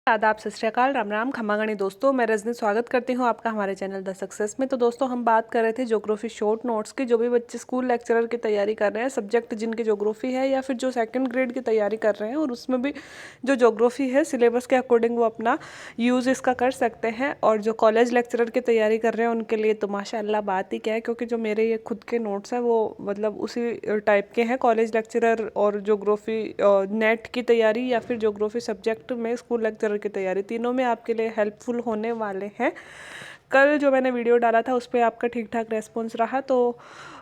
आदाब, सत श्री अकाल, राम राम, खमागणी दोस्तों। मैं रजनी स्वागत करती हूँ आपका हमारे चैनल द सक्सेस में। तो दोस्तों, हम बात कर रहे थे ज्योग्राफी शॉर्ट नोट्स की। जो भी बच्चे स्कूल लेक्चरर की तैयारी कर रहे हैं, सब्जेक्ट जिनके ज्योग्राफी है या फिर जो सेकंड ग्रेड की तैयारी कर रहे हैं, और उसमें भी जो ज्योग्राफी है सिलेबस के अकॉर्डिंग वो अपना यूज़ इसका कर सकते हैं। और जो कॉलेज लेक्चरर की तैयारी कर रहे हैं उनके लिए तो माशाअल्लाह बात ही क्या है, क्योंकि जो मेरे ये खुद के नोट्स हैं वो मतलब उसी टाइप के हैं। कॉलेज लेक्चरर और ज्योग्राफी नेट की तैयारी या फिर ज्योग्राफी सब्जेक्ट में स्कूल लेक्चरर की तैयारी, तीनों में आपके लिए हेल्पफुल होने वाले हैं। कल जो मैंने वीडियो डाला था उस पर आपका ठीक ठाक रेस्पॉन्स रहा, तो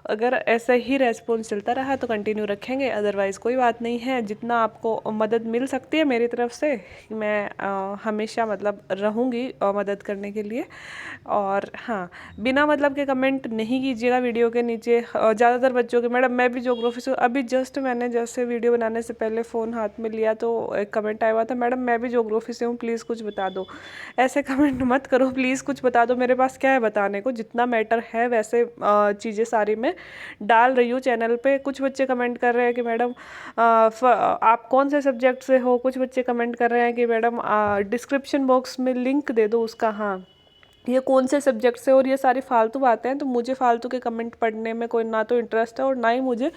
अगर ऐसा ही रेस्पॉन्स चलता रहा तो कंटिन्यू रखेंगे, अदरवाइज़ कोई बात नहीं है। जितना आपको मदद मिल सकती है मेरी तरफ से, मैं हमेशा मतलब रहूँगी मदद करने के लिए। और हाँ, बिना मतलब के कमेंट नहीं कीजिएगा वीडियो के नीचे। ज़्यादातर बच्चों के, मैडम मैं भी ज्योग्राफी से, अभी जस्ट मैंने जैसे वीडियो बनाने से पहले फ़ोन हाथ में लिया तो एक कमेंट आया हुआ था, मैडम मैं भी ज्योग्राफी से हूँ, प्लीज़ कुछ बता दो। ऐसे कमेंट मत करो, प्लीज़ कुछ बता दो। मेरे पास क्या है बताने को, जितना मैटर है वैसे चीज़ें सारी मैं डाल रही हूँ चैनल पे। कुछ बच्चे कमेंट कर रहे हैं कि मैडम आप कौन से सब्जेक्ट से हो, कुछ बच्चे कमेंट कर रहे हैं कि मैडम डिस्क्रिप्शन बॉक्स में लिंक दे दो उसका, हाँ ये कौन से सब्जेक्ट से। और ये सारी फालतू बातें हैं, तो मुझे फालतू के कमेंट पढ़ने में कोई ना तो इंटरेस्ट है और ना ही मुझे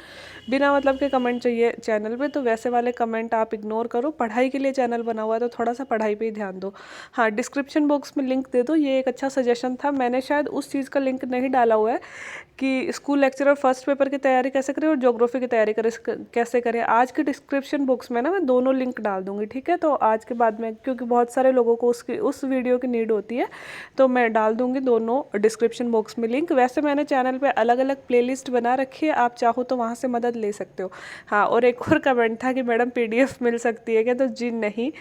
बिना मतलब के कमेंट चाहिए चैनल पे। तो वैसे वाले कमेंट आप इग्नोर करो। पढ़ाई के लिए चैनल बना हुआ है तो थोड़ा सा पढ़ाई पे ही ध्यान दो। हाँ, डिस्क्रिप्शन बॉक्स में लिंक दे दो, ये एक अच्छा सजेशन था। मैंने शायद उस चीज़ का लिंक नहीं डाला हुआ है कि स्कूल लेक्चरर फर्स्ट पेपर की तैयारी कैसे करें और ज्योग्राफी की तैयारी कैसे करें। आज के डिस्क्रिप्शन बॉक्स में ना मैं दोनों लिंक डाल दूंगी, ठीक है। तो आज के बाद में, क्योंकि बहुत सारे लोगों को उस वीडियो की नीड होती है, तो मैं डाल दूंगी दोनों डिस्क्रिप्शन बॉक्स में लिंक। वैसे मैंने चैनल पे अलग अलग प्लेलिस्ट बना रखी है, आप चाहो तो वहाँ से मदद ले सकते हो। हाँ, और एक और कमेंट था कि मैडम PDF मिल सकती है क्या, तो जी नहीं,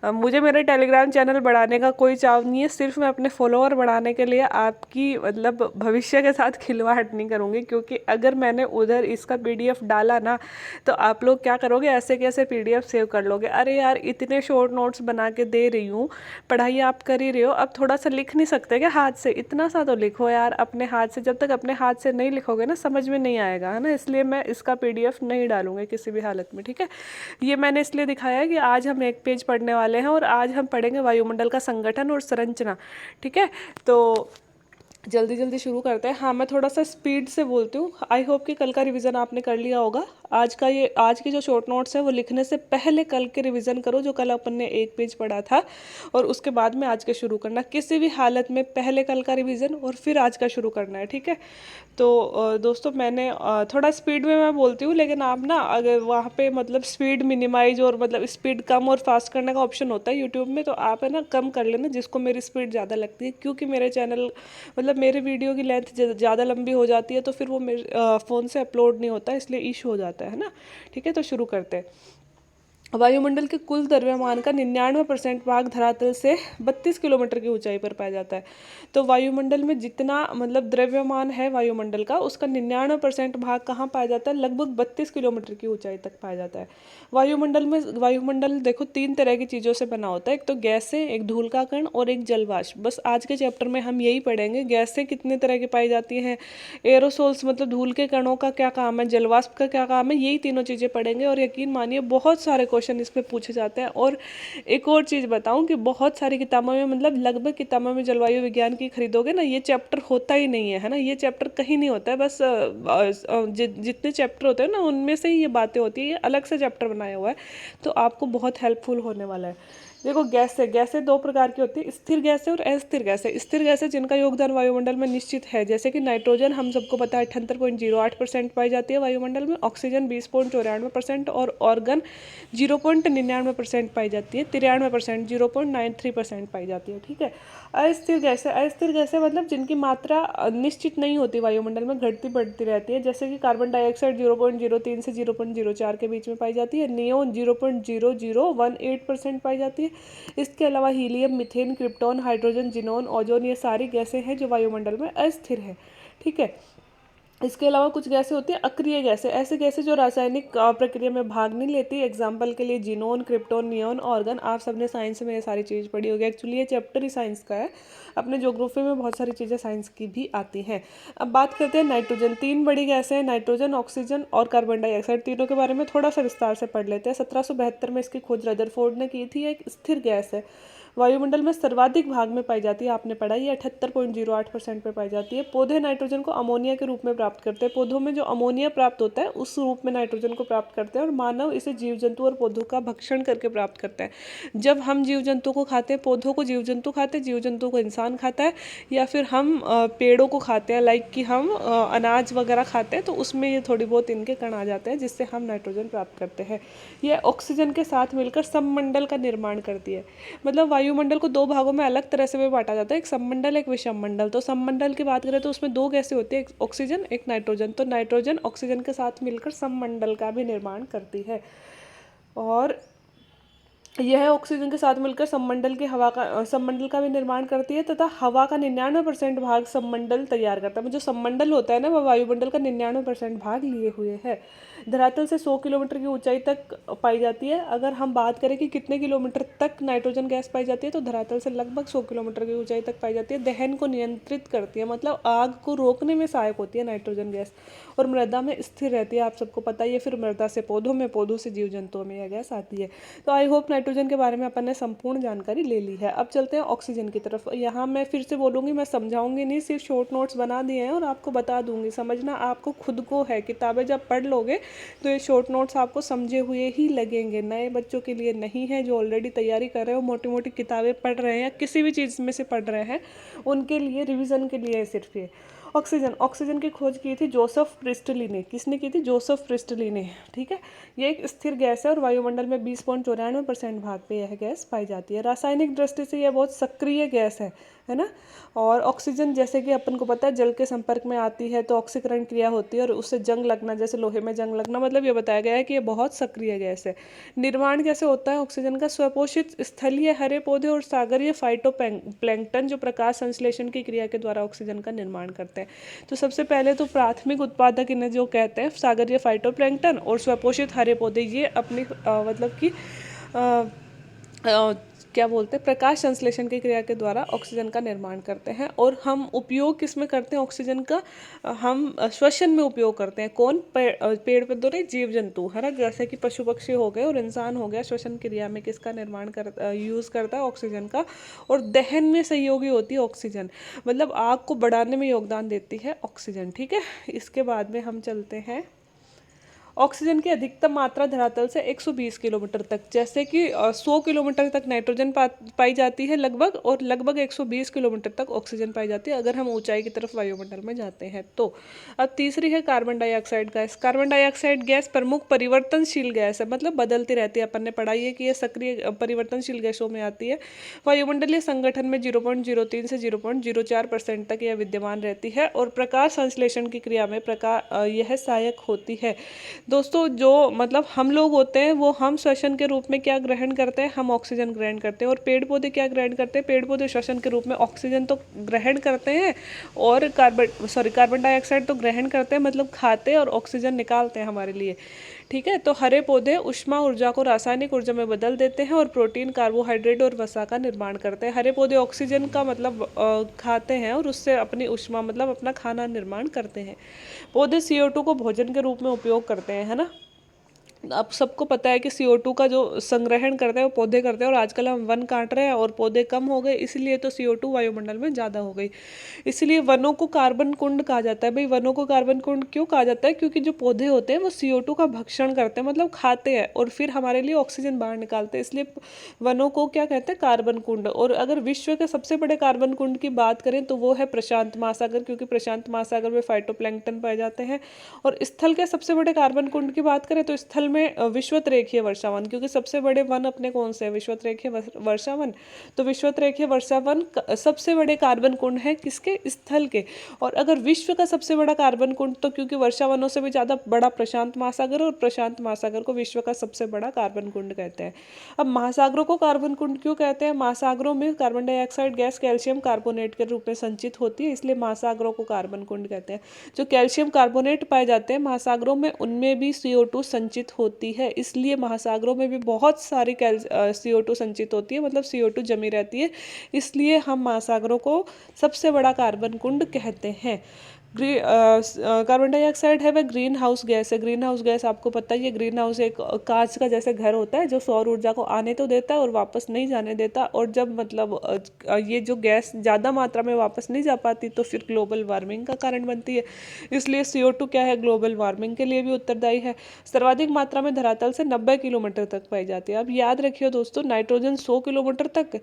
मुझे मेरे टेलीग्राम चैनल बढ़ाने का कोई चाव नहीं है। सिर्फ मैं अपने फॉलोअर बढ़ाने के लिए आपकी मतलब भविष्य के साथ खिलवाड़ नहीं करूँगी, क्योंकि अगर मैंने उधर इसका PDF डाला ना तो आप लोग क्या करोगे, ऐसे कैसे PDF सेव कर लोगे। अरे यार, इतने शॉर्ट नोट्स बना के दे रही हूँ, पढ़ाई आप कर ही रहे हो, अब थोड़ा सा लिख नहीं सकते क्या हाथ से? इतना सा तो लिखो यार अपने हाथ से। जब तक अपने हाथ से नहीं लिखोगे ना, समझ में नहीं आएगा, है ना। इसलिए मैं इसका PDF नहीं डालूंगी किसी भी हालत में, ठीक है। ये मैंने इसलिए दिखाया है कि आज हम एक पेज पढ़ने वाले हैं और आज हम पढ़ेंगे वायुमंडल का संगठन और संरचना, ठीक है। तो जल्दी जल्दी शुरू करते हैं। हाँ, मैं थोड़ा सा स्पीड से बोलती हूँ। आई होप कि कल का रिवीजन आपने कर लिया होगा। आज की जो शॉर्ट नोट्स है वो लिखने से पहले कल के रिवीजन करो, जो कल अपन ने एक पेज पढ़ा था, और उसके बाद में आज के शुरू करना। किसी भी हालत में पहले कल का रिवीजन और फिर आज का शुरू करना है, ठीक है। तो दोस्तों, मैंने थोड़ा स्पीड में मैं बोलती हूँ, लेकिन आप ना अगर वहाँ पे मतलब स्पीड मिनिमाइज और मतलब स्पीड कम और फास्ट करने का ऑप्शन होता है यूट्यूब में, तो आप है ना कम कर लेना जिसको मेरी स्पीड ज़्यादा लगती है। क्योंकि मेरे चैनल मतलब मेरे वीडियो की लेंथ ज़्यादा लंबी हो जाती है तो फिर वो मेरे फ़ोन से अपलोड नहीं होता, इसलिए इशू हो जाता है ना, ठीक है। तो शुरू करते हैं। वायुमंडल के कुल द्रव्यमान का 99% भाग धरातल से 32 किलोमीटर की ऊंचाई पर पाया जाता है। तो वायुमंडल में जितना मतलब द्रव्यमान है वायुमंडल का, उसका 99% भाग कहाँ पाया जाता है? लगभग 32 किलोमीटर की ऊंचाई तक पाया जाता है। वायुमंडल देखो 3 तरह की चीज़ों से बना होता है, एक तो गैसें, एक धूल का कण और एक जलवाष्प। बस आज के चैप्टर में हम यही पढ़ेंगे। गैसें कितने तरह की पाई जाती हैं, एरोसोल्स मतलब धूल के कणों का क्या काम है, जलवाष्प का क्या काम है, यही तीनों चीज़ें पढ़ेंगे। और यकीन मानिए बहुत सारे क्वेश्चन इसमें पूछे जाते हैं। और एक और चीज़ बताऊं कि बहुत सारी किताबों में, मतलब लगभग किताबों में जलवायु विज्ञान की खरीदोगे ना, ये चैप्टर होता ही नहीं है, है ना। ये चैप्टर कहीं नहीं होता है। बस जितने चैप्टर होते हैं ना उनमें से ही ये बातें होती है। ये अलग से चैप्टर बनाया हुआ है, तो आपको बहुत हेल्पफुल होने वाला है। देखो, गैसें 2 प्रकार की होती है, स्थिर गैसें और अस्थिर गैसें। स्थिर गैसें जिनका योगदान वायुमंडल में निश्चित है, जैसे कि नाइट्रोजन हम सबको पता है 78.08% पाई जाती है वायुमंडल में, ऑक्सीजन 20.94% और ऑर्गन 0.99% पाई जाती है, 93% 0.93% पाई जाती है, ठीक है। अस्थिर गैसें मतलब जिनकी मात्रा निश्चित नहीं होती, वायुमंडल में घटती बढ़ती रहती है, जैसे कि कार्बन डाइऑक्साइड 0.03 से 0.04 के बीच में पाई जाती है, नियोन 0.0018% पाई जाती है। इसके अलावा helium, methane, krypton, hydrogen, xenon, ozone, ये सारी गैसें हैं जो वायुमंडल में अस्थिर है, ठीक है। इसके अलावा कुछ गैसें होती हैं अक्रिय गैसें, ऐसे गैसें जो रासायनिक प्रक्रिया में भाग नहीं लेती। एग्जाम्पल के लिए जिनोन, क्रिप्टोन, नियोन, ऑर्गन। आप सबने साइंस में ये सारी चीज़ पढ़ी होगी। एक्चुअली ये चैप्टर ही साइंस का है। अपने ज्योग्राफी में बहुत सारी चीज़ें साइंस की भी आती हैं। अब बात करते हैं नाइट्रोजन। तीन बड़ी गैसें हैं, नाइट्रोजन, ऑक्सीजन और कार्बन डाइऑक्साइड। तीनों के बारे में थोड़ा सा विस्तार से पढ़ लेते हैं। 1772 में इसकी खोज रदरफोर्ड ने की थी। एक स्थिर गैस है, वायुमंडल में सर्वाधिक भाग में पाई जाती है। आपने पढ़ा, ये 78.08% पे पाई जाती है। पौधे नाइट्रोजन को अमोनिया के रूप में प्राप्त करते हैं। पौधों में जो अमोनिया प्राप्त होता है उस रूप में नाइट्रोजन को प्राप्त करते हैं, और मानव इसे जीव जंतु और पौधों का भक्षण करके प्राप्त करते हैं। जब हम जीव जंतु को खाते हैं, पौधों को जीव जंतु खाते हैं, जीव जंतु को इंसान खाता है, या फिर हम पेड़ों को खाते हैं, लाइक कि हम अनाज वगैरह खाते हैं, तो उसमें ये थोड़ी बहुत इनके कण आ जाते हैं, जिससे हम नाइट्रोजन प्राप्त करते हैं। यह ऑक्सीजन के साथ मिलकर सममंडल का निर्माण करती है। मतलब वायुमंडल को दो भागों में अलग तरह से भी बांटा जाता है, एक सममंडल, एक विषममंडल। तो सममंडल की बात करें तो उसमें दो गैसें होती है, एक ऑक्सीजन, एक नाइट्रोजन। तो नाइट्रोजन ऑक्सीजन के साथ मिलकर सममंडल का भी निर्माण करती है, और यह ऑक्सीजन के साथ मिलकर सममंडल का भी निर्माण करती है, तथा हवा का 99% भाग सममंडल तैयार करता है। जो सममंडल होता है ना, वह वायुमंडल का 99% भाग लिए हुए है। धरातल से 100 किलोमीटर की ऊंचाई तक पाई जाती है। अगर हम बात करें कि कितने किलोमीटर तक नाइट्रोजन गैस पाई जाती है, तो धरातल से लगभग 100 किलोमीटर की ऊंचाई तक पाई जाती है। दहन को नियंत्रित करती है, मतलब आग को रोकने में सहायक होती है नाइट्रोजन गैस, और मृदा में स्थिर रहती है। आप सबको पता ही है, फिर मृदा से पौधों में, पौधों से जीव जंतुओं में यह गैस आती है। तो आई होप नाइट्रोजन के बारे में अपन ने संपूर्ण जानकारी ले ली है। अब चलते हैं ऑक्सीजन की तरफ। यहाँ मैं फिर से बोलूँगी, मैं समझाऊंगी नहीं, सिर्फ शॉर्ट नोट्स बना दिए हैं और आपको बता दूंगी। समझना आपको खुद को है, किताबें जब पढ़ लोगे तो ये शॉर्ट नोट्स आपको समझे हुए ही लगेंगे। नए बच्चों के लिए नहीं है, जो ऑलरेडी तैयारी कर रहे हो, मोटी मोटी किताबें पढ़ रहे हैं, किसी भी चीज़ में से पढ़ रहे हैं, उनके लिए, रिविज़न के लिए है सिर्फ ये। ऑक्सीजन की खोज की थी जोसेफ प्रिस्टली ने। किसने की थी? जोसेफ प्रिस्टली ने। ठीक है, ये एक स्थिर गैस है और वायुमंडल में 20.94% भाग पे यह गैस पाई जाती है। रासायनिक दृष्टि से यह बहुत सक्रिय गैस है ना। और ऑक्सीजन, जैसे कि अपन को पता है, जल के संपर्क में आती है तो ऑक्सीकरण क्रिया होती है और उससे जंग लगना, जैसे लोहे में जंग लगना, मतलब ये बताया गया है कि ये बहुत सक्रिय गैस है। निर्माण कैसे होता है ऑक्सीजन का? स्वपोषित स्थलीय हरे पौधे और सागरीय फाइटोप्लैंक्टन जो प्रकाश संश्लेषण की क्रिया के द्वारा ऑक्सीजन का निर्माण करते हैं। तो सबसे पहले तो प्राथमिक उत्पादक इन्हें जो कहते हैं सागरीय फाइटोप्लैंक्टन और स्वपोषित हरे पौधे, ये अपनी मतलब कि क्या बोलते हैं, प्रकाश संश्लेषण की क्रिया के द्वारा ऑक्सीजन का निर्माण करते हैं। और हम उपयोग किस में करते हैं ऑक्सीजन का? हम श्वसन में उपयोग करते हैं। कौन? पेड़ पौधे नहीं, जीव जंतु, है ना। जैसे कि पशु पक्षी हो गए और इंसान हो गया, श्वसन क्रिया में किसका निर्माण यूज़ करता है? ऑक्सीजन का। और दहन में सहयोगी होती है ऑक्सीजन, मतलब आग को बढ़ाने में योगदान देती है ऑक्सीजन। ठीक है, इसके बाद में हम चलते हैं ऑक्सीजन की अधिकतम मात्रा धरातल से 120 किलोमीटर तक, जैसे कि 100 किलोमीटर तक नाइट्रोजन पाई जाती है लगभग, और लगभग 120 किलोमीटर तक ऑक्सीजन पाई जाती है अगर हम ऊंचाई की तरफ वायुमंडल में जाते हैं तो। अब तीसरी है carbon dioxide gas. Carbon dioxide gas प्रमुख परिवर्तनशील गैस है, मतलब बदलती रहती है। अपन ने पढ़ाई है कि ये सक्रिय परिवर्तनशील गैसों में आती है। वायुमंडलीय संगठन में 0.03 से 0.04% तक यह विद्यमान रहती है, और प्रकाश संश्लेषण की क्रिया में यह सहायक होती है। दोस्तों, जो मतलब हम लोग होते हैं वो हम श्वसन के रूप में क्या ग्रहण करते हैं? हम ऑक्सीजन ग्रहण करते हैं। और पेड़ पौधे क्या ग्रहण करते हैं? पेड़ पौधे श्वसन के रूप में ऑक्सीजन तो ग्रहण करते हैं, और कार्बन डाइऑक्साइड तो ग्रहण करते हैं, मतलब खाते हैं, और ऑक्सीजन निकालते हैं हमारे लिए। ठीक है, तो हरे पौधे ऊष्मा ऊर्जा को रासायनिक ऊर्जा में बदल देते हैं और प्रोटीन, कार्बोहाइड्रेट और वसा का निर्माण करते हैं। हरे पौधे ऑक्सीजन का मतलब खाते हैं और उससे अपनी ऊष्मा, मतलब अपना खाना निर्माण करते हैं। पौधे CO2 को भोजन के रूप में उपयोग करते हैं, है ना। अब सबको पता है कि CO2 का जो संग्रहण करते हैं वो पौधे करते हैं, और आजकल हम वन काट रहे हैं और पौधे कम हो गए, इसलिए तो CO2 वायुमंडल में ज़्यादा हो गई। इसलिए वनों को कार्बन कुंड कहा जाता है। भाई, वनों को कार्बन कुंड क्यों कहा जाता है? क्योंकि जो पौधे होते हैं वो CO2 का भक्षण करते हैं, मतलब खाते हैं, और फिर हमारे लिए ऑक्सीजन बाहर निकालते हैं, इसलिए वनों को क्या कहते हैं? कार्बन कुंड। और अगर विश्व के सबसे बड़े कार्बन कुंड की बात करें तो वो है प्रशांत महासागर, क्योंकि प्रशांत महासागर में फाइटोप्लैंक्टन पाए जाते हैं। और स्थल के सबसे बड़े कार्बन कुंड की बात करें तो स्थल में विषुवत-रेखीय वर्षावन, क्योंकि सबसे बड़े वन अपने कौन से हैं, विषुवत-रेखीय वर्षावन। तो विषुवत-रेखीय वर्षावन सबसे बड़े कार्बन कुंड है किसके, स्थल के। और अगर विश्व का सबसे बड़ा कार्बन कुंड, तो क्योंकि वर्षावनों से भी ज़्यादा बड़ा प्रशांत महासागर, और प्रशांत महासागर को विश्व का सबसे बड़ा कार्बन कुंड कहते हैं। अब महासागरों को कार्बन कुंड क्यों कहते हैं, महासागरों में carbon dioxide gas calcium carbonate के रूप में संचित होती है, इसलिए महासागरों को कार्बन कुंड कहते हैं। जो कैल्शियम कार्बोनेट पाए जाते हैं महासागरों में, उनमें भी CO2 संचित होती है, इसलिए महासागरों में भी बहुत सारी CO2 संचित होती है, मतलब CO2 जमी रहती है, इसलिए हम महासागरों को सबसे बड़ा कार्बन कुंड कहते हैं। कार्बन डाइऑक्साइड है वह ग्रीन हाउस गैस है। ग्रीन हाउस गैस आपको पता ही है, ग्रीन हाउस एक कांच का जैसे घर होता है जो सौर ऊर्जा को आने तो देता है और वापस नहीं जाने देता, और जब मतलब ये जो गैस ज़्यादा मात्रा में वापस नहीं जा पाती तो फिर ग्लोबल वार्मिंग का कारण बनती है, इसलिए CO2 क्या है, ग्लोबल वार्मिंग के लिए भी उत्तरदायी है। सर्वाधिक मात्रा में धरातल से 90 किलोमीटर तक पाई जाती है। अब याद रखिए दोस्तों, नाइट्रोजन 100 किलोमीटर तक,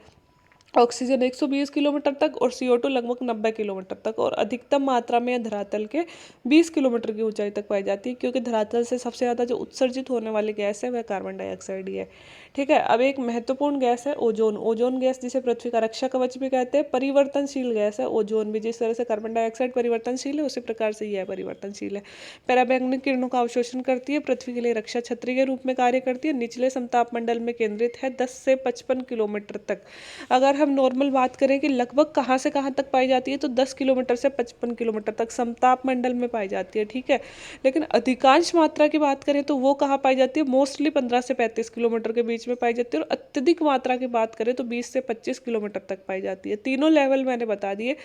ऑक्सीजन 120 किलोमीटर तक और CO2 लगभग 90 किलोमीटर तक, और अधिकतम मात्रा में धरातल के 20 किलोमीटर की ऊंचाई तक पाई जाती है, क्योंकि धरातल से सबसे ज़्यादा जो उत्सर्जित होने वाली गैस है वह कार्बन डाइऑक्साइड ही है। ठीक है, अब एक महत्वपूर्ण गैस है ओजोन। ओजोन गैस जिसे पृथ्वी का रक्षा कवच भी कहते हैं, परिवर्तनशील गैस है ओजोन भी। जिस तरह से कार्बन डाइऑक्साइड परिवर्तनशील है, उसी प्रकार से यह परिवर्तनशील है। पराबैंगनी किरणों का अवशोषण करती है, पृथ्वी के लिए रक्षा छतरी के रूप में कार्य करती है, निचले समताप मंडल में केंद्रित है 10 से 55 किलोमीटर तक। अगर हम नॉर्मल बात करें कि लगभग कहाँ से कहाँ तक पाई जाती है, तो 10 किलोमीटर से 55 किलोमीटर तक समताप मंडल में पाई जाती है। ठीक है, लेकिन अधिकांश मात्रा की बात करें तो वो कहाँ पाई जाती है, मोस्टली 15 से 35 किलोमीटर के बीच में पाई जाती है, और अत्यधिक मात्रा की बात करें तो 20 से 25 किलोमीटर तक पाई जाती है। तीनों लेवल मैंने बता दिए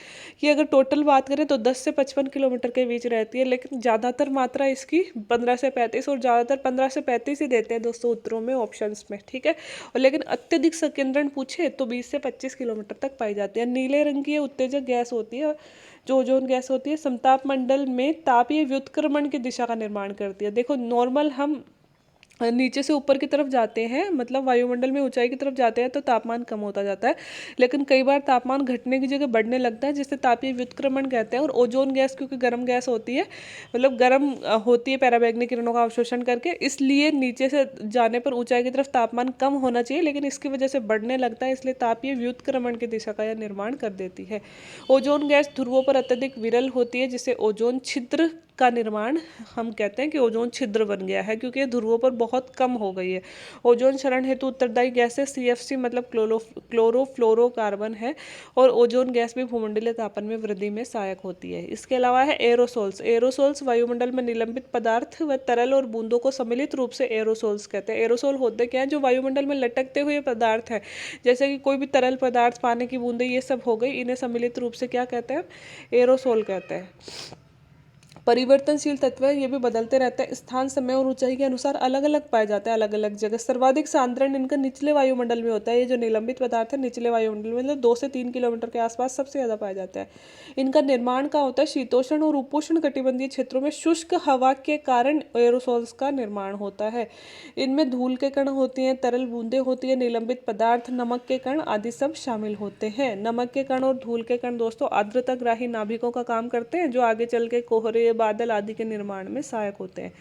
कि अगर टोटल बात करें तो 10 से 55 किलोमीटर के बीच रहती है, लेकिन ज़्यादातर मात्रा इसकी 15 से 35, और ज़्यादातर 15 से 35 ही देते हैं दोस्तों उत्तरों में, ऑप्शंस में। ठीक है, और लेकिन अत्यधिक संकेंद्रण पूछे तो 20 से 25 किलोमीटर तक पाई जाती है। नीले रंग की उत्तेजक गैस होती है जो ओजोन गैस होती है, समताप मंडल में तापीय व्युत्क्रमण की दिशा का निर्माण करती है। देखो नॉर्मल हम नीचे से ऊपर की तरफ जाते हैं, मतलब वायुमंडल में ऊंचाई की तरफ जाते हैं तो तापमान कम होता जाता है, लेकिन कई बार तापमान घटने की जगह बढ़ने लगता है, जिससे तापीय व्युत्क्रमण कहते हैं। और ओजोन गैस क्योंकि गर्म गैस होती है, मतलब गर्म होती है पैराबैंगनी किरणों का अवशोषण करके, इसलिए नीचे से जाने पर ऊंचाई की तरफ तापमान कम होना चाहिए, लेकिन इसकी वजह से बढ़ने लगता है, इसलिए तापीय व्युत्क्रमण की दिशा का यह निर्माण कर देती है। ओजोन गैस ध्रुवों पर अत्यधिक विरल होती है, जिससे ओजोन छिद्र का निर्माण, हम कहते हैं कि ओजोन छिद्र बन गया है, क्योंकि ध्रुवों पर बहुत कम हो गई है। ओजोन क्षरण हेतु उत्तरदायी गैस है CFC, मतलब क्लोरोफ्लोरोकार्बन है, और ओजोन गैस भी भूमंडलीय तापमान में वृद्धि में सहायक होती है। इसके अलावा है एरोसोल्स। एरोसोल्स वायुमंडल में निलंबित पदार्थ व तरल और बूंदों को सम्मिलित रूप से एरोसोल्स कहते हैं। एरोसोल होते क्या है, जो वायुमंडल में लटकते हुए पदार्थ है, जैसे कि कोई भी तरल पदार्थ, पानी की बूंदें, ये सब हो गई, इन्हें सम्मिलित रूप से क्या कहते हैं, एरोसोल कहते हैं। परिवर्तनशील तत्व है, ये भी बदलते रहते हैं, स्थान समय और ऊंचाई के अनुसार अलग अलग पाए जाते हैं अलग अलग जगह। सर्वाधिक सांद्रण इनका निचले वायुमंडल में होता है। ये जो निलंबित पदार्थ है निचले वायुमंडल में, मतलब 2 से 3 किलोमीटर के आसपास सबसे ज़्यादा पाया जाता है। इनका निर्माण का होता है शीतोष्ण और उपोष्ण कटिबंधीय क्षेत्रों में शुष्क हवा के कारण एरोसोल्स का निर्माण होता है। इनमें धूल के कण होती हैं, तरल बूंदें होती हैं, निलंबित पदार्थ, नमक के कण आदि सब शामिल होते हैं। नमक के कण और धूल के कण दोस्तों आर्द्रताग्राही नाभिकों का काम करते हैं, जो आगे चल के कोहरे, बादल आदि के निर्माण में सहायक होते हैं।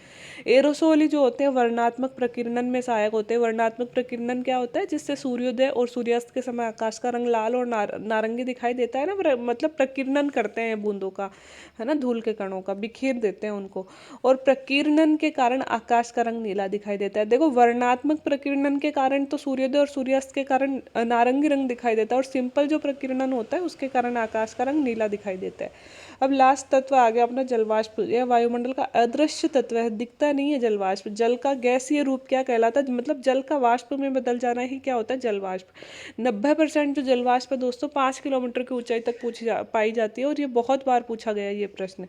एरोसोल जो होते हैं वर्णनात्मक प्रकीर्णन में सहायक होते हैं। वर्णनात्मक प्रकीर्णन क्या होता है, जिससे सूर्योदय और सूर्यास्त के समय आकाश का रंग लाल और नारंगी दिखाई देता है ना, मतलब प्रकीर्णन करते हैं बूंदों का, है ना, धूल के कणों का, बिखेर देते हैं उनको, और प्रकीर्णन के कारण आकाश का रंग नीला दिखाई देता है। देखो वर्णनात्मक प्रकीर्णन के कारण तो सूर्योदय और सूर्यास्त के कारण नारंगी रंग दिखाई देता है, और सिंपल जो प्रकीर्णन होता है उसके कारण आकाश का रंग नीला दिखाई देता है। अब लास्ट तत्व आ गया अपना जलवाष्प। यह वायुमंडल का अदृश्य तत्व है, दिखता नहीं है जलवाष्प। जल का गैसीय रूप क्या कहलाता है, मतलब जल का वाष्प में बदल जाना ही क्या होता है, जलवाष्प। 90% जो जलवाष्प है दोस्तों 5 किलोमीटर की ऊंचाई तक पाई जाती है, और ये बहुत बार पूछा गया ये प्रश्न।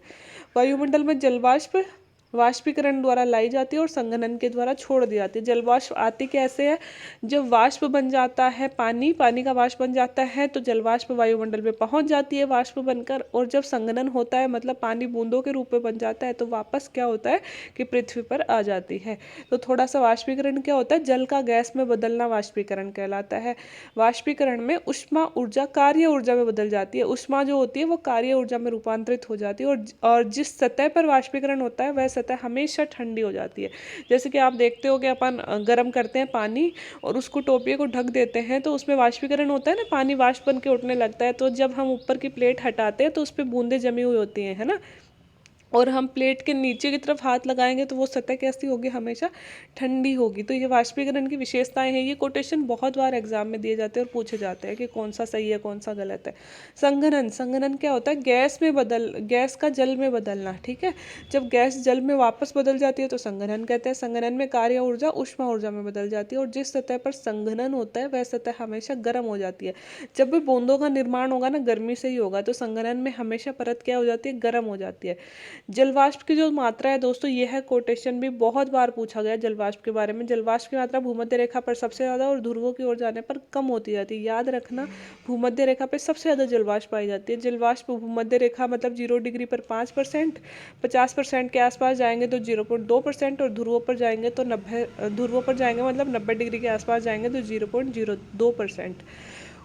वायुमंडल में जलवाष्प वाष्पीकरण द्वारा लाई जाती है और संघनन के द्वारा छोड़ दी जाती है। जलवाष्प आती कैसे है, जब वाष्प बन जाता है पानी, पानी का वाष्प बन जाता है तो जलवाष्प वायुमंडल में पहुंच जाती है वाष्प बनकर, और जब संघनन होता है मतलब पानी बूंदों के रूप में बन जाता है तो वापस क्या होता है कि पृथ्वी पर आ जाती है। तो थोड़ा सा वाष्पीकरण क्या होता है, जल का गैस में बदलना वाष्पीकरण कहलाता है। वाष्पीकरण में ऊष्मा ऊर्जा कार्य ऊर्जा में बदल जाती है। ऊष्मा जो होती है वो कार्य ऊर्जा में रूपांतरित हो जाती है, और जिस सतह पर वाष्पीकरण होता है वह सतह हमेशा ठंडी हो जाती है। जैसे कि आप देखते हो कि अपन गर्म करते हैं पानी और उसको टोपिए को ढक देते हैं तो उसमें वाष्पीकरण होता है ना, पानी वाष्प बन के उठने लगता है। तो जब हम ऊपर की प्लेट हटाते हैं तो उस पर बूंदें जमी हुई होती हैं, है ना, और हम प्लेट के नीचे की तरफ हाथ लगाएंगे तो वो सतह कैसी होगी, हमेशा ठंडी होगी। तो ये वाष्पीकरण की विशेषताएं हैं। ये कोटेशन बहुत बार एग्जाम में दिए जाते हैं और पूछे जाते हैं कि कौन सा सही है कौन सा गलत है। संघनन, संघनन क्या होता है, गैस का जल में बदलना। ठीक है, जब गैस जल में वापस बदल जाती है तो संघनन कहते हैं। संघनन में कार्य ऊर्जा ऊष्मा ऊर्जा में बदल जाती है और जिस सतह पर संघनन होता है वह सतह हमेशा गर्म हो जाती है। जब भी बूंदों का निर्माण होगा ना, गर्मी से ही होगा, तो संघनन में हमेशा परत क्या हो जाती है, गर्म हो जाती है। जलवाष्प की जो मात्रा है दोस्तों, यह है कोटेशन भी बहुत बार पूछा गया जलवाष्प के बारे में। जलवाष्प की मात्रा भूमध्य रेखा पर सबसे ज़्यादा और ध्रुवों की ओर जाने पर कम होती जाती है। याद रखना, भूमध्य रेखा पर सबसे ज़्यादा जलवाष्प पाई जाती है। जलवाष्प भूमध्य रेखा मतलब 0 डिग्री पर 5%, 50% के आसपास जाएंगे तो 0.2%, और ध्रुवों पर जाएंगे तो 90, ध्रुवों पर जाएंगे मतलब 90 डिग्री के आसपास जाएंगे तो 0.02%।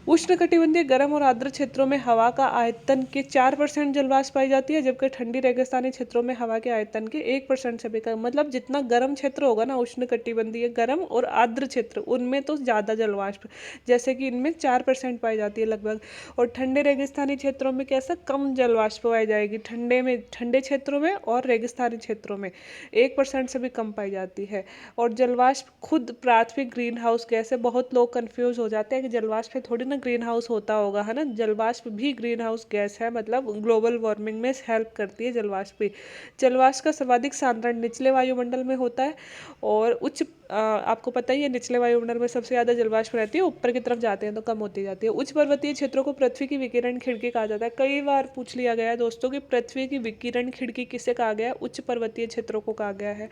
उष्णकटिबंधीय गर्म और आर्द्र क्षेत्रों में हवा का आयतन के 4% जलवाष्प पाई जाती है, जबकि ठंडी रेगिस्तानी क्षेत्रों में हवा के आयतन के 1% से भी कम। मतलब जितना गर्म क्षेत्र होगा ना, उष्णकटिबंधीय गर्म और आर्द्र क्षेत्र, उनमें तो ज़्यादा जलवाष्प, जैसे कि इनमें 4% पाई जाती है लगभग। और ठंडे रेगिस्तानी क्षेत्रों में कैसा, कम जलवाष्प पाई जाएगी। ठंडे क्षेत्रों में और रेगिस्तानी क्षेत्रों में 1% से भी कम पाई जाती है। और जलवाष्प खुद प्राथमिक ग्रीन हाउस गैस है। बहुत लोग कंफ्यूज हो जाते हैं कि जलवाष्प थोड़ी ना ग्रीन हाउस होता होगा, है ना। जलवाष्प भी ग्रीन हाउस गैस है, मतलब ग्लोबल वार्मिंग में हेल्प करती है जलवाष्प भी। जलवाष्प का सर्वाधिक सांद्रण निचले वायुमंडल में होता है और आपको पता ही है, निचले वायुमंडल में सबसे ज़्यादा जलवाष्प रहती है, ऊपर की तरफ जाते हैं तो कम होती जाती है। उच्च पर्वतीय क्षेत्रों को पृथ्वी की विकिरण खिड़की कहा जाता है। कई बार पूछ लिया गया है दोस्तों कि पृथ्वी की विकिरण खिड़की किसे कहा गया है, उच्च पर्वतीय क्षेत्रों को कहा गया है।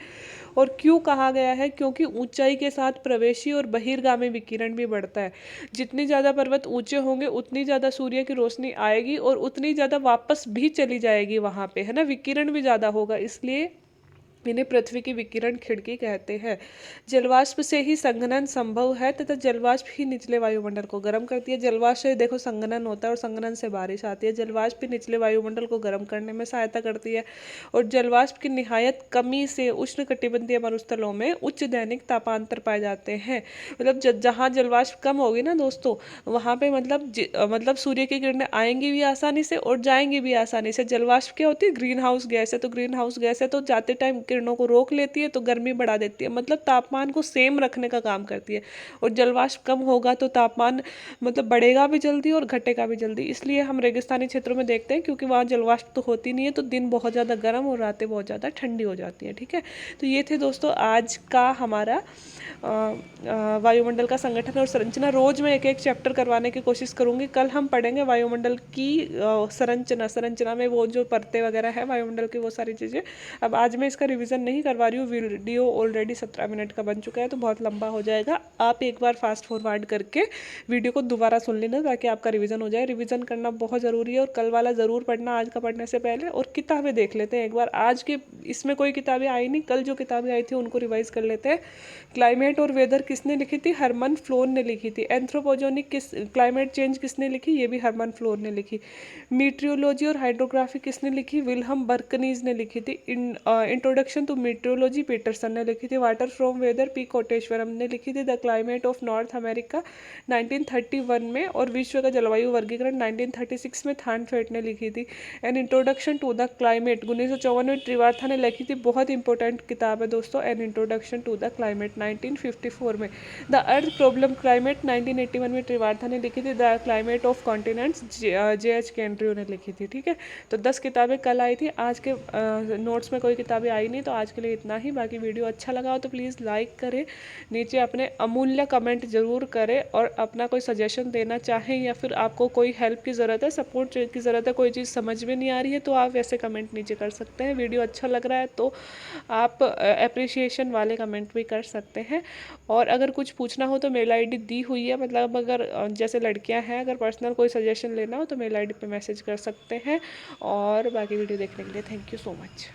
और क्यों कहा गया है, क्योंकि ऊंचाई के साथ प्रवेशी और बहिर्गामी विकिरण भी बढ़ता है। जितनी ज़्यादा पर्वत ऊंचे होंगे उतनी ज़्यादा सूर्य की रोशनी आएगी और उतनी ज़्यादा वापस भी चली जाएगी वहाँ पे, है ना, विकिरण भी ज़्यादा होगा, इसलिए इन्हें पृथ्वी की विकिरण खिड़की कहते हैं। जलवाष्प से ही संघनन संभव है तथा जलवाष्प ही निचले वायुमंडल को गर्म करती है। जलवाष्प से देखो संघनन होता है और संघनन से बारिश आती है। जलवाष्प भी निचले वायुमंडल को गर्म करने में सहायता करती है। और जलवाष्प की निहायत कमी से उष्णकटिबंधीय मरुस्थलों में उच्च दैनिक तापांतर पाए जाते हैं। मतलब जहाँ जलवाष्प कम होगी ना दोस्तों, वहाँ पे मतलब सूर्य की किरणें आएंगी भी आसानी से और जाएंगी भी आसानी से। जलवाष्प क्या होती है, ग्रीन हाउस गैस है, तो ग्रीन हाउस गैस है तो जाते टाइम किरणों को रोक लेती है तो गर्मी बढ़ा देती है, मतलब तापमान को सेम रखने का काम करती है। और जलवाष्प कम होगा तो तापमान मतलब बढ़ेगा भी जल्दी और घटेगा भी जल्दी। इसलिए हम रेगिस्तानी क्षेत्रों में देखते हैं, क्योंकि वहाँ जलवाष्प तो होती नहीं है, तो दिन बहुत ज़्यादा गर्म और रातें बहुत ज़्यादा ठंडी हो जाती हैं। ठीक है, तो ये थे दोस्तों आज का हमारा वायुमंडल का संगठन और संरचना। रोज मैं एक एक चैप्टर करवाने की कोशिश करूंगी। कल हम पढ़ेंगे वायुमंडल की संरचना में वो जो परतें वगैरह है वायुमंडल की, वो सारी चीज़ें। अब आज मैं इसका रिवीजन नहीं करवा रही हूँ, वीडियो ऑलरेडी 17 मिनट का बन चुका है तो बहुत लंबा हो जाएगा। आप एक बार फास्ट फॉरवर्ड करके वीडियो को दोबारा सुन लेना ताकि आपका रिवीजन हो जाए। रिवीजन करना बहुत ज़रूरी है और कल वाला ज़रूर पढ़ना आज का पढ़ने से पहले। और किताबें देख लेते हैं एक बार, आज के इसमें कोई किताबें आई नहीं, कल जो किताबें आई थी उनको रिवाइज कर लेते हैं। क्लाइमेट और वेदर किसने लिखी थी, हरमन फ्लोर ने लिखी थी। एंथ्रोपोजेनिक क्लाइमेट चेंज किसने लिखी, ये भी हरमन फ्लोर ने लिखी। मीटियोलॉजी और हाइड्रोग्राफी किसने लिखी, विल्हम बर्कनीज ने लिखी थी। इंट्रोडक्शन टू मीटियोलॉजी पीटरसन ने लिखी थी। Water from whether P Koteswaram ने लिखी थी। The climate of north America 1931 में। और विश्व का जलवायु वर्गीकरण 1936 में थानफेट ने लिखी थी। An introduction to the climate 1954 में त्रिवार्था ने लिखी थी। बहुत इंपॉर्टेंट किताब है दोस्तों, an introduction to the climate 1954 में। द अर्थ प्रॉब्लम क्लाइमेट 1981 में त्रिवार्था ने लिखी थी। The climate of continents JH केंड्रियो ने लिखी थी। ठीक है, तो 10 किताबें कल आई थी, आज के नोट्स में कोई किताबें आई नहीं, तो आज के लिए इतना ही। बाकी वीडियो अच्छा लगा हो तो प्लीज़ लाइक करें, नीचे अपने अमूल्य कमेंट जरूर करें और अपना कोई सजेशन देना चाहें या फिर आपको कोई हेल्प की ज़रूरत है, सपोर्ट की ज़रूरत है, कोई चीज़ समझ में नहीं आ रही है तो आप वैसे कमेंट नीचे कर सकते हैं। वीडियो अच्छा लग रहा है तो आप अप्रिसिएशन वाले कमेंट भी कर सकते हैं। और अगर कुछ पूछना हो तो मेल ID दी हुई है, मतलब अगर जैसे लड़कियां हैं, अगर पर्सनल कोई सजेशन लेना हो तो मेल ID पे मैसेज कर सकते हैं। और बाकी वीडियो देखने के लिए थैंक यू सो मच।